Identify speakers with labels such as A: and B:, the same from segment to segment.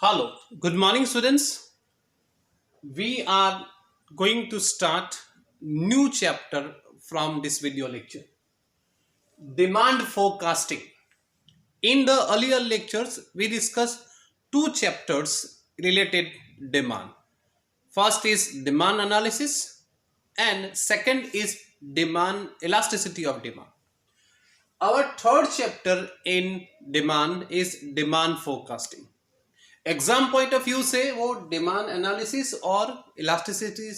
A: Hello, good morning, students. We are going to start new chapter from this video lecture. Demand forecasting. In the earlier lectures, we discussed two chapters related demand. First is demand analysis, and second is demand elasticity of demand. Our third chapter in demand is demand forecasting. Exam point of view से वो demand analysis और elasticity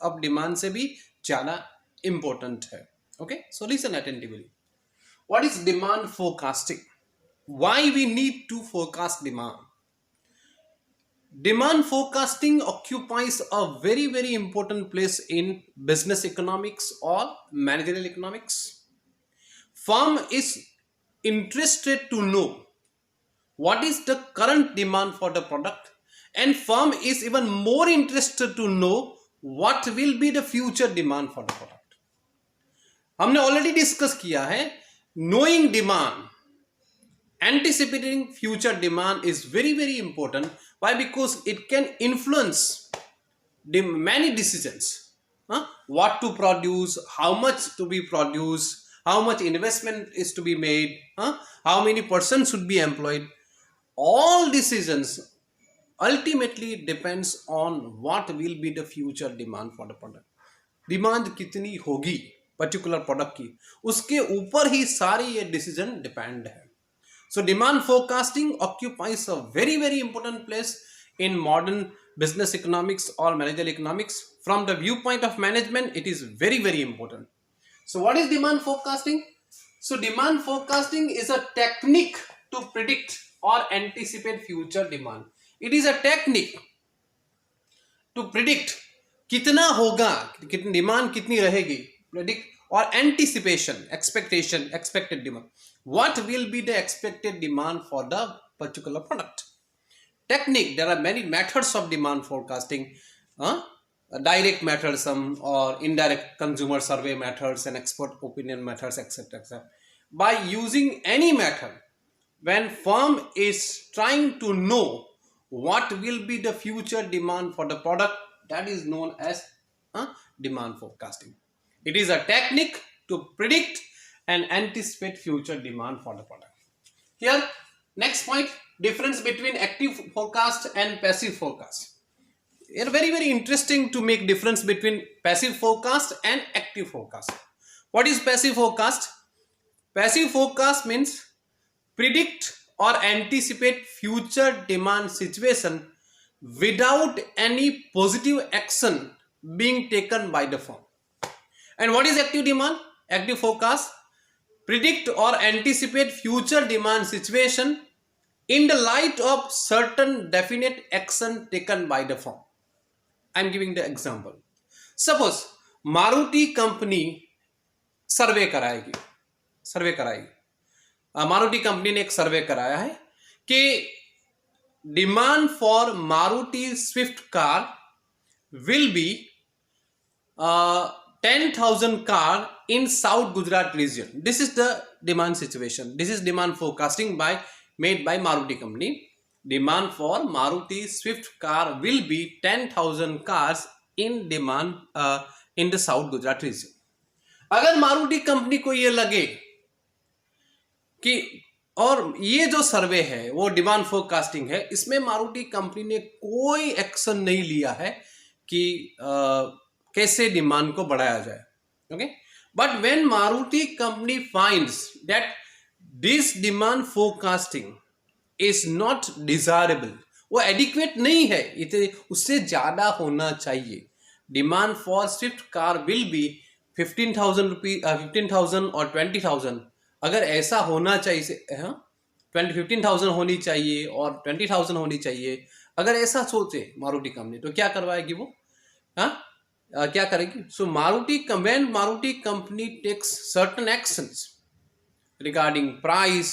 A: of demand से भी ज्यादा important है. Okay, so listen attentively. What is demand forecasting? Why we need to forecast demand? Demand forecasting occupies a very important place in business economics or managerial economics. Firm is interested to know what is the current demand for the product, and firm is even more interested to know what will be the future demand for the product. हमने already discuss किया है, knowing demand, anticipating future demand is very important. Why? Because it can influence many decisions. What to produce, how much to be produced, how much investment is to be made, how many persons should be employed. All decisions ultimately depends on what will be the future demand for the product. Demand कितनी होगी particular product की, उसके ऊपर ही सारी ये decision depend है. So demand forecasting occupies a very important place in modern business economics or managerial economics. From the viewpoint of management, it is very important. So what is demand forecasting? So demand forecasting is a technique to predict or anticipate future demand. It is a technique to predict कितना होगा, कितनी demand कितनी रहेगी, predict or anticipation, expectation, expected demand. What will be the expected demand for the particular product? Technique, there are many methods of demand forecasting. Direct methods, or indirect consumer survey methods and expert opinion methods, etc. By using any method, when firm is trying to know what will be the future demand for the product, that is known as demand forecasting. It is a technique to predict and anticipate future demand for the product. Here, next point, difference between active forecast and passive forecast. It's very interesting to make difference between passive forecast and active forecast. What is passive forecast? Passive forecast means predict or anticipate future demand situation without any positive action being taken by the firm. And what is active demand? Active forecast predict or anticipate future demand situation in the light of certain definite action taken by the firm. I am giving the example. Suppose Maruti company सर्वे कराएगी. Maruti company ने एक सर्वे कराया है कि demand for Maruti Swift car will be 10,000 car in South Gujarat region. This is the demand situation. This is demand forecasting made by Maruti company. Demand for Maruti Swift car will be 10,000 cars in demand in the South Gujarat region. अगर Maruti company को ये लगे कि और ये जो सर्वे है वो डिमांड फोरकास्टिंग है, इसमें मारुति कंपनी ने कोई एक्शन नहीं लिया है कि कैसे डिमांड को बढ़ाया जाए. Okay, but when Maruti company finds that this demand forecasting is not desirable, वो एडिक्वेट नहीं है, इतने उससे ज्यादा होना चाहिए. Demand for Swift car will be 15,000 और 20,000. अगर ऐसा होना चाहिए, 15,000 होनी चाहिए और 20,000 होनी चाहिए, अगर ऐसा सोचे मारुति कंपनी तो क्या करवाएगी वो? क्या करेगी? सो when Maruti company takes certain actions regarding price,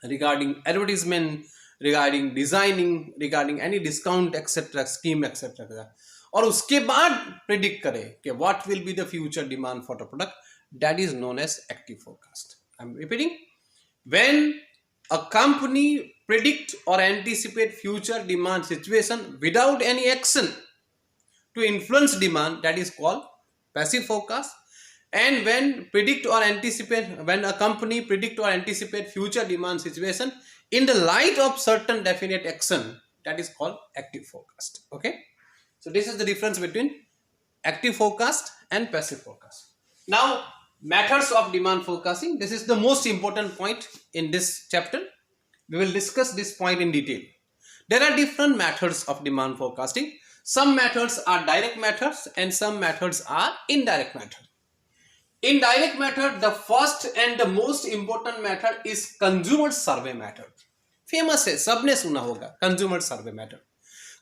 A: regarding advertisement, regarding designing, regarding any discount etc. scheme etc. और उसके बाद predict करे कि what will be the future demand for the product, that is known as active forecast. I am repeating, when a company predict or anticipate future demand situation without any action to influence demand, that is called passive forecast. And when a company predict or anticipate future demand situation in the light of certain definite action, that is called active forecast. Okay, so this is the difference between active forecast and passive forecast. Now, methods of demand forecasting, this is the most important point in this chapter. We will discuss this point in detail. There are different methods of demand forecasting. Some methods are direct methods and some methods are indirect methods. Indirect method, the first and the most important method is consumer survey method. Famous है, सबने सुना होगा consumer survey method.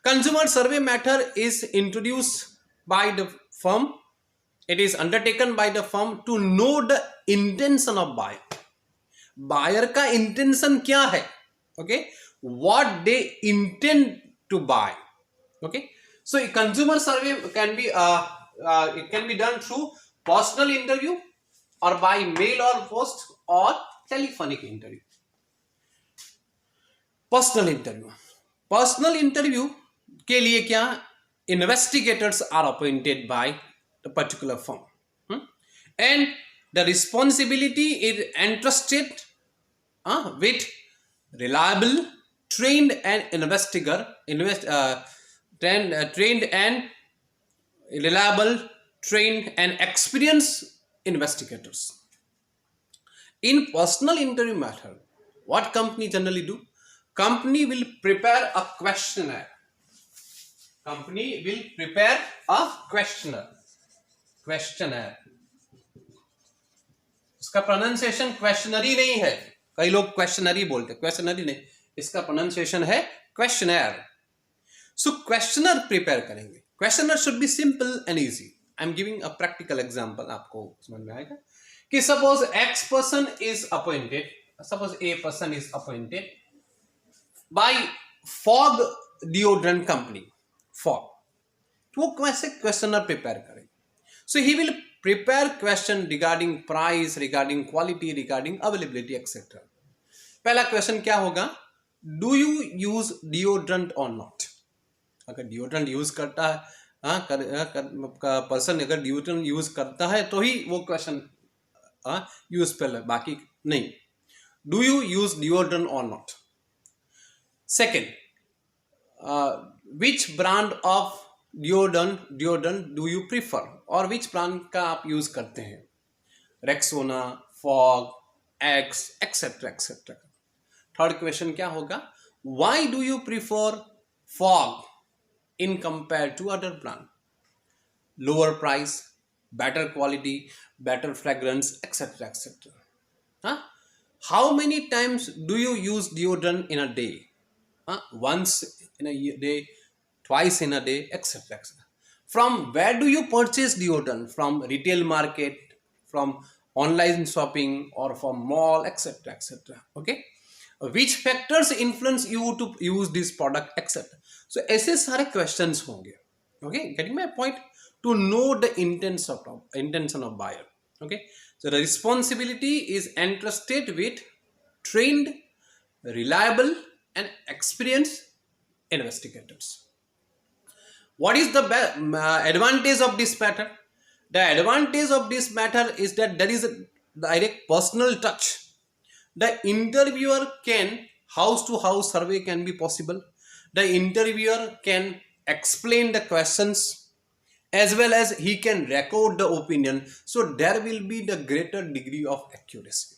A: Consumer survey method is introduced by the firm. It is undertaken by the firm to know the intention of buyer. Buyer का intention क्या है? Okay, what they intend to buy. Okay, so a consumer survey can be it can be done through personal interview or by mail or post or telephonic interview. Personal interview के लिए क्या, investigators are appointed by the particular firm and the responsibility is entrusted with reliable trained and experienced investigators. In personal interview method, what company generally do? Company will prepare a questionnaire. इसका pronunciation questionnaire नहीं है, कई लोग questionnaire बोलते, questionnaire नहीं, इसका pronunciation है questionnaire. So questionnaire prepare करेंगे. Questionnaire should be simple and easy. I am giving a practical example, आपको समझ में आएगा कि suppose X person is appointed, suppose a person is appointed by Fogg deodorant company, Fogg. तो वो कैसे questionnaire prepare करेंगे? So he will prepare question regarding price, regarding quality, regarding availability, etc. पहला क्वेश्चन क्या होगा? Do you use deodorant or not? अगर deodorant use करता है, पर्सन अगर deodorant यूज करता है तो ही वो क्वेश्चन यूजफुल है, बाकी नहीं. Do you use deodorant or not? Second, which brand of deodorant do you prefer, और विच ब्रांड का आप यूज करते हैं? Rexona, Fog, Axe, etcetera etcetera. Third question क्या होगा? Why do you prefer Fog in compare to other brand? Lower price, better quality, better fragrance, etcetera etcetera. How many times do you use deodorant in a day? once in a day, twice in a day, etc. etc. From where do you purchase deodorant? From retail market, from online shopping, or from mall, etc. etc. Okay, which factors influence you to use this product, etc. So ऐसे सारे questions होंगे. Okay, getting my point? To know the intention of buyer. Okay, so the responsibility is entrusted with trained, reliable, and experienced investigators. What is the advantage of this method? The advantage of this method is that there is a direct personal touch. The interviewer can, house to house survey can be possible. The interviewer can explain the questions as well as he can record the opinion. So there will be the greater degree of accuracy.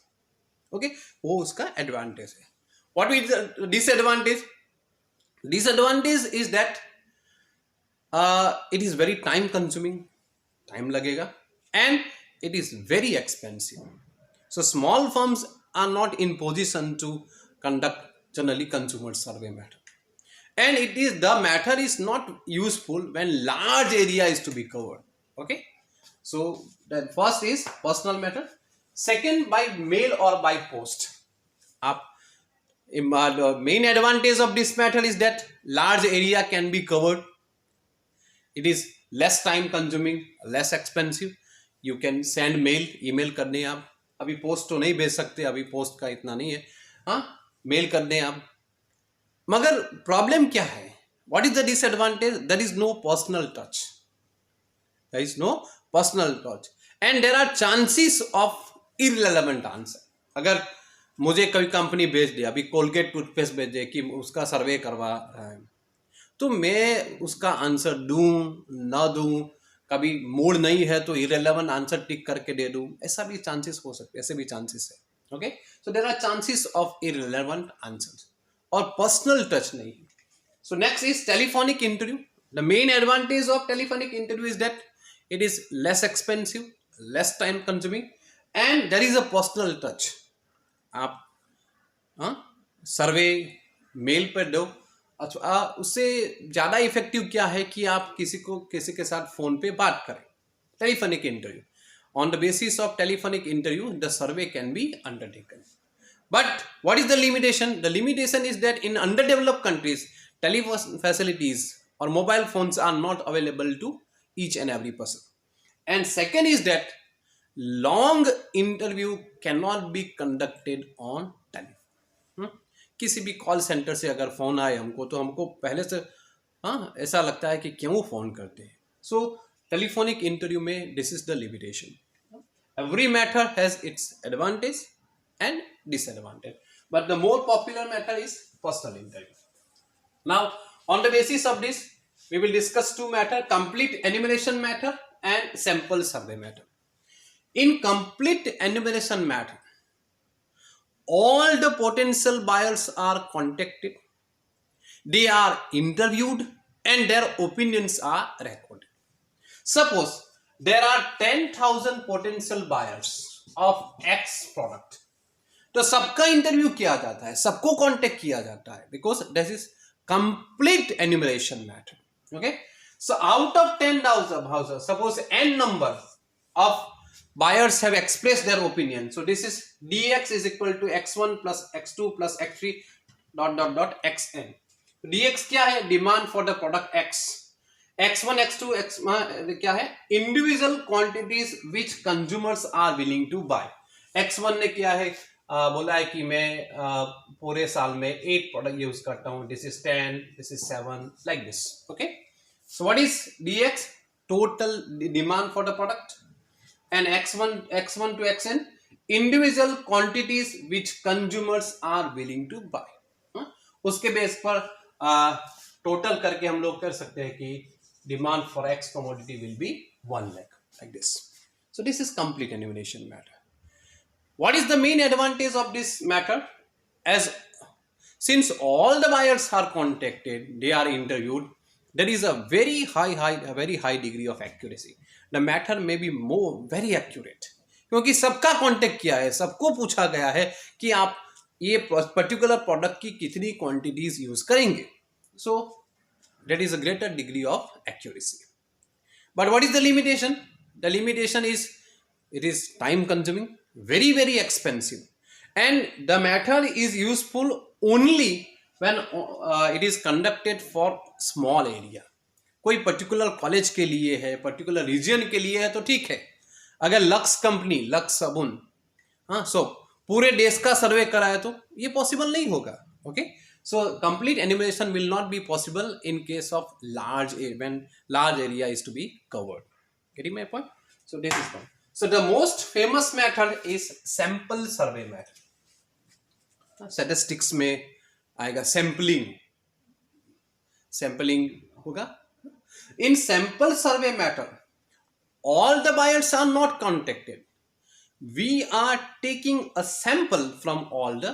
A: Okay, वो उसका advantage है. What is the disadvantage? Disadvantage is that it is very time consuming, time लगेगा, and it is very expensive. So small firms are not in position to conduct generally consumer survey method, and the matter is not useful when large area is to be covered. Okay, so the first is personal method. Second, by mail or by post. The main advantage of this method is that large area can be covered. It is less time consuming, less expensive. You can send mail, email करने आप. अभी post तो नहीं भेज सकते, अभी post का इतना नहीं है. मेल कर दें आप, मगर प्रॉब्लम क्या है, what is the disadvantage, there is no personal touch, there is no personal touch and there are chances of irrelevant answer. अगर मुझे कोई कंपनी भेज दिया, अभी कोलगेट टूथपेस्ट भेज दे कि उसका सर्वे करवा रहा है, तो मैं उसका आंसर दूं ना दूं, कभी मूड नहीं है तो इररिलेवेंट आंसर टिक करके दे दूं, ऐसा भी चांसेस हो सकते, ऐसे भी चांसेस है। Okay, so there are chances of irrelevant answers और पर्सनल टच नहीं। So next is telephonic interview. The main advantage of telephonic interview is that it is less expensive, less time consuming and there is a personal touch. आप survey mail पर दो, अच्छा उससे ज़्यादा effective क्या है कि आप किसी के साथ फ़ोन पे बात करें। Telephonic interview, on the basis of telephonic interview the survey can be undertaken, but what is the limitation? The limitation is that in underdeveloped countries telephone facilities or mobile phones are not available to each and every person, and second is that long interview cannot be conducted on telephone। किसी भी call centre से अगर phone आए हमको, तो हमको पहले से ऐसा लगता है कि क्यों फोन करते हैं। सो टेलीफोनिक इंटरव्यू में this is the limitation. Every matter has its advantage and disadvantage, but the more popular matter is personal interview. Now, on the basis of this, we will discuss two matter: complete enumeration matter and sample survey matter. In complete enumeration matter, all the potential buyers are contacted, they are interviewed, and their opinions are recorded. Suppose there are 10,000 potential buyers of X product, तो सबका interview किया जाता है, सबको contact किया जाता है, because this is complete enumeration matter. Okay, so out of 10,000 suppose n number of buyers have expressed their opinion, so this is dx is equal to x1 plus x2 plus x3 dot dot dot xn। dx क्या है, demand for the product x, x1 x2 x क्या है, individual quantities which consumers are willing to buy. x1 ने क्या है, बोला है कि मैं पूरे साल में 8 प्रोडक्ट यूज करता हूं, this is 10, this is 7, like this. Okay, so what is dx, total demand for the product, and x1 to xn individual quantities which consumers are willing to buy. उसके बेस पर total करके हम लोग कर सकते हैं कि demand for x commodity will be 1 lakh, like this. So this is complete enumeration matter. What is the main advantage of this matter? As since all the buyers are contacted, they are interviewed, there is a very high degree of accuracy. The matter may be more very accurate, क्योंकि सबका contact किया है, सबको पूछा गया है कि आप ये पर्टिकुलर प्रोडक्ट की कितनी क्वांटिटीज यूज करेंगे। So that is a greater degree of accuracy. But what is the limitation? The limitation is it is time consuming, very expensive, and the matter is useful only when it is conducted for small area. कोई particular college के लिए है, particular reason के लिए है तो ठीक है। अगर लक्स कंपनी, लक्स साबुन, सो पूरे देश का सर्वे कराए तो ये पॉसिबल नहीं होगा। Okay, so complete enumeration will not be possible in case of when large area is to be covered. Getting my point? So this is point. So the most famous method is sample survey method. Statistics में आएगा sampling होगा। In sample survey method, all the buyers are not contacted. We are taking a sample from all the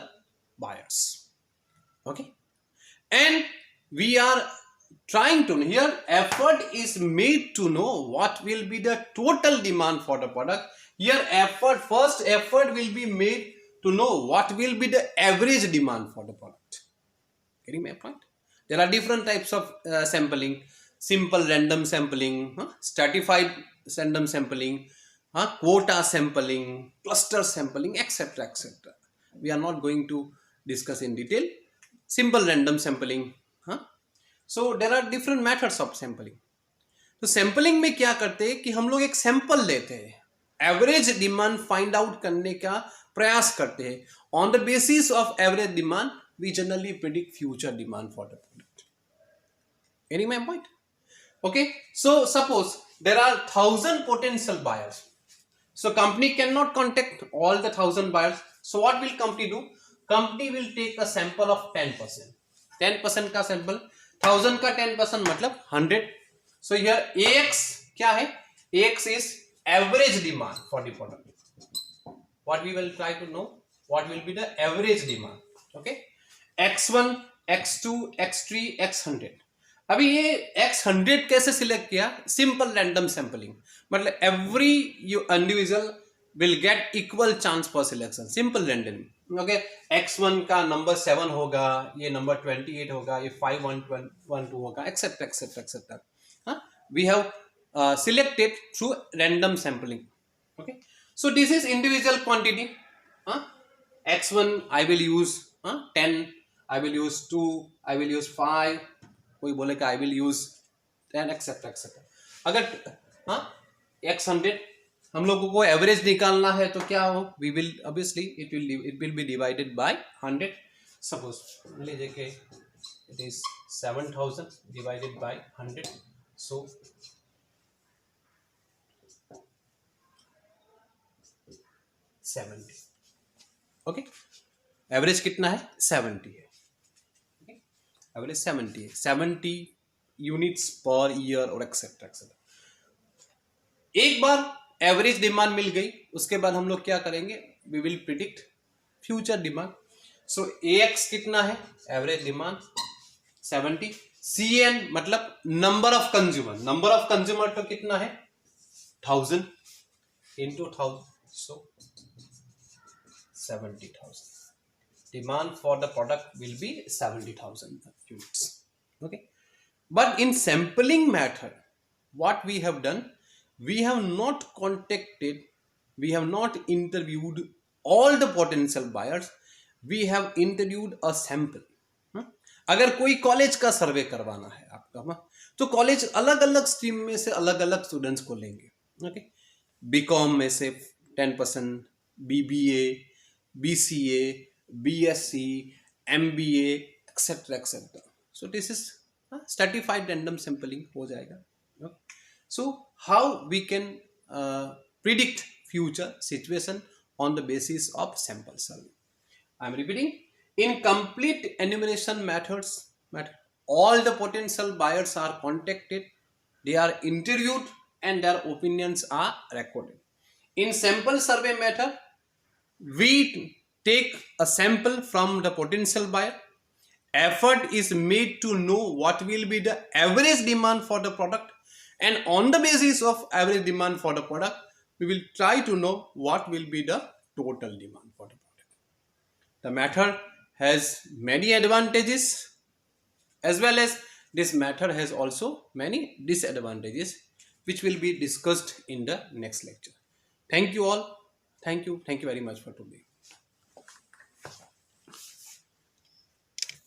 A: buyers. Okay, and we are trying to, here effort is made to know what will be the total demand for the product. Here first effort will be made to know what will be the average demand for the product. Getting my point? There are different types of sampling: simple random sampling, stratified random sampling, quota sampling, cluster sampling, etc. We are not going to discuss in detail. Simple random sampling, so there are different methods of sampling. तो sampling में क्या करते हैं कि हम लोग एक sample लेते हैं, एवरेज डिमांड फाइंड आउट करने का प्रयास करते हैं. On the basis of average demand we generally predict future demand for the product. Any my point? Okay, so suppose there are 1,000 potential buyers. So company cannot contact all the 1,000 buyers. So what will company do? Company will take a sample of 10%. 10% का sample, 1,000 का 10% मतलब 100. So here AX क्या है? AX is average demand for the product. What we will try to know? What will be the average demand? Okay, X1, X2, X3, X100. अभी ये X100 कैसे select किया? Simple random sampling, मतलब every individual will get equal chance for selection, simple random. Okay, X1 का number 7 होगा, ये number 28 होगा, ये 5112 होगा, etcetera etcetera etcetera. We have selected through random sampling. Okay, so this is individual quantity. X1 I will use 10, I will use 2, I will use 5, कोई बोले कि I will use 10 etcetera etcetera. अगर X100 हम लोगों को average निकालना है तो क्या हो? We will obviously it will be divided by 100. Suppose लीजिए कि it is 7,000 divided by 100. So okay, average कितना है? 70 है. एवरेज 70 है, 70 यूनिट्स पर ईयर और एक्सेट्रा एक्सेट्रा. एक बार एवरेज डिमांड मिल गई, उसके बाद हम लोग क्या करेंगे? We will predict future demand. So AX कितना है? Average demand 70. CN मतलब number of consumer, number of consumer तो कितना है? 1000 into 1000, so 70,000. Demand for the product will be 70,000 units. Okay, but in sampling method, what we have done, we have not contacted, we have not interviewed all the potential buyers. We have interviewed a sample. अगर कोई college का सर्वे करवाना है आपका, तो college अलग अलग stream में से अलग अलग स्टूडेंट्स को लेंगे. ओके, बीकॉम में से 10%, BBA, BCA, BSc, MBA, etcetera etcetera. So this is stratified random sampling हो जाएगा. So how we can predict future situation on the basis of sample survey. I am repeating, in complete enumeration methods, all the potential buyers are contacted, they are interviewed, and their opinions are recorded. In sample survey method, we take a sample from the potential buyer. Effort is made to know what will be the average demand for the product, and on the basis of average demand for the product, we will try to know what will be the total demand for the product. The method has many advantages, as well as this method has also many disadvantages, which will be discussed in the next lecture. Thank you all. Thank you very much for today.